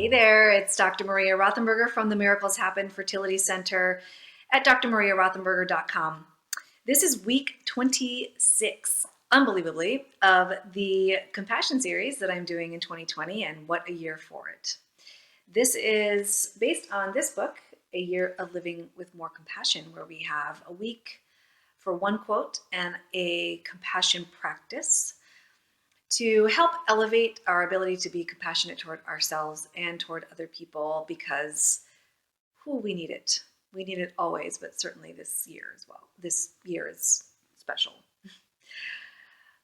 Hey there, it's Dr. Maria Rothenberger from the Miracles Happen Fertility Center at drmariarothenberger.com. This is week 26, unbelievably, of the Compassion series that I'm doing in 2020, and what a year for it. This is based on this book, A Year of Living with More Compassion, where we have a week for one quote and a compassion practice to help elevate our ability to be compassionate toward ourselves and toward other people, because we need it. We need it always, but certainly this year as well. This year is special.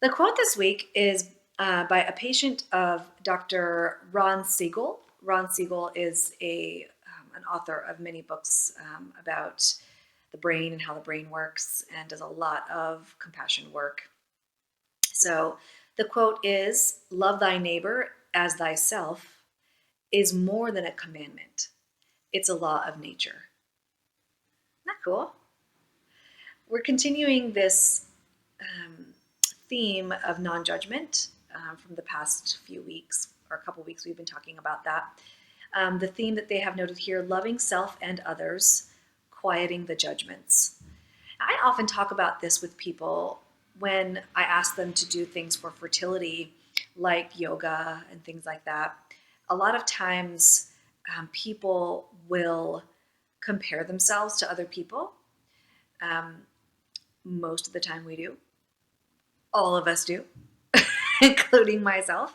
The quote this week is by a patient of Dr. Ron Siegel. Ron Siegel is an author of many books about the brain and how the brain works, and does a lot of compassion work. So the quote is, "Love thy neighbor as thyself is more than a commandment. It's a law of nature." Isn't that cool? We're continuing this theme of non-judgment from the past few weeks, or a couple weeks we've been talking about that. The theme that they have noted here, loving self and others, quieting the judgments. I often talk about this with people when I ask them to do things for fertility, like yoga and things like that. A lot of times people will compare themselves to other people. Most of the time we do. All of us do, including myself.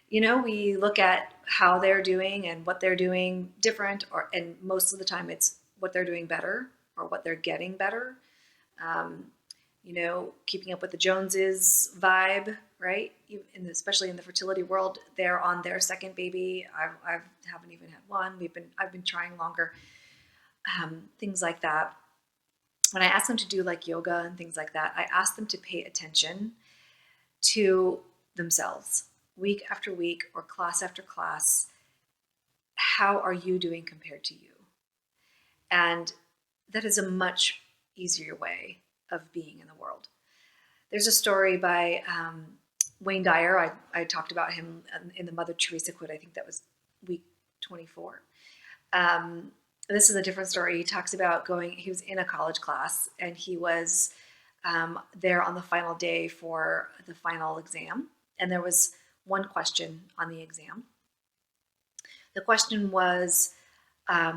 You know, we look at how they're doing and what they're doing different, and most of the time it's what they're doing better or what they're getting better. Keeping up with the Joneses vibe, right? Especially in the fertility world, they're on their second baby. I haven't even had one. I've been trying longer. Things like that. When I ask them to do like yoga and things like that, I ask them to pay attention to themselves week after week or class after class. How are you doing compared to you? And that is a much easier way of being in the world. There's a story by Wayne Dyer. I talked about him in the Mother Teresa quote. I think that was week 24. This is a different story. He talks about he was in a college class, and he was there on the final day for the final exam. And there was one question on the exam. The question was, a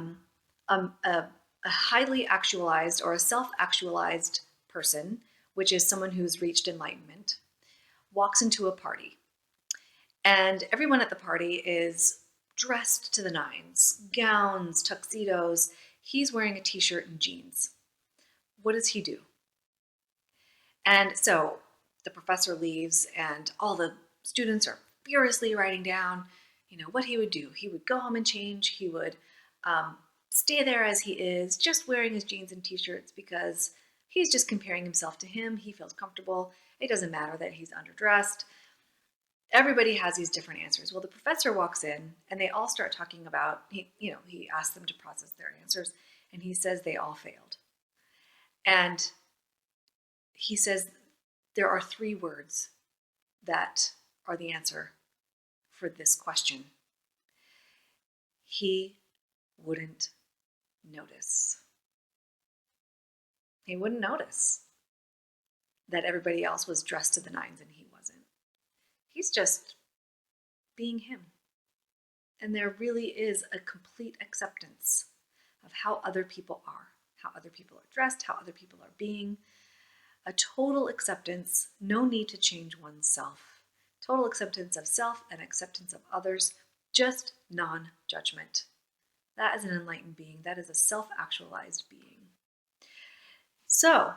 highly actualized or a self-actualized person, which is someone who's reached enlightenment, walks into a party. And everyone at the party is dressed to the nines, gowns, tuxedos. He's wearing a t-shirt and jeans. What does he do? And so the professor leaves, and all the students are furiously writing down, what he would do. He would go home and change. He would stay there as he is, just wearing his jeans and t-shirts, because he's just comparing himself to him. He feels comfortable. It doesn't matter that he's underdressed. Everybody has these different answers. Well, the professor walks in, and they all start talking about, he asks them to process their answers, and he says they all failed. And he says there are 3 words that are the answer for this question. He wouldn't notice. He wouldn't notice that everybody else was dressed to the nines and he wasn't. He's just being him. And there really is a complete acceptance of how other people are, how other people are dressed, how other people are being. A total acceptance, no need to change oneself. Total acceptance of self and acceptance of others, just non-judgment. That is an enlightened being. That is a self-actualized being. So,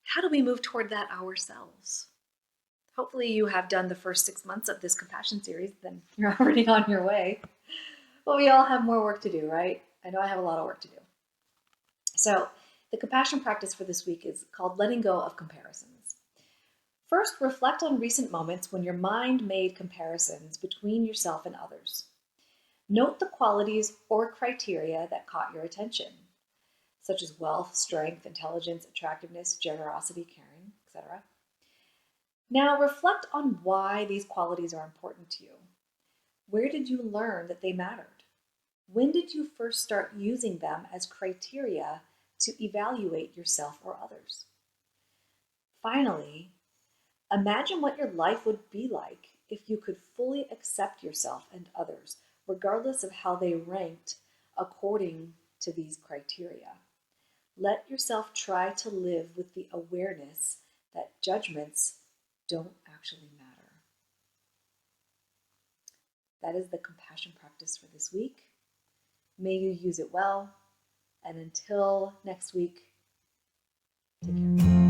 how do we move toward that ourselves? Hopefully you have done the first 6 months of this compassion series, then you're already on your way. But we all have more work to do, right? I know I have a lot of work to do. So the compassion practice for this week is called letting go of comparisons. First, reflect on recent moments when your mind made comparisons between yourself and others. Note the qualities or criteria that caught your attention, such as wealth, strength, intelligence, attractiveness, generosity, caring, etc. Now reflect on why these qualities are important to you. Where did you learn that they mattered? When did you first start using them as criteria to evaluate yourself or others? Finally, imagine what your life would be like if you could fully accept yourself and others, regardless of how they ranked according to these criteria. Let yourself try to live with the awareness that judgments don't actually matter. That is the compassion practice for this week. May you use it well. And until next week, take care.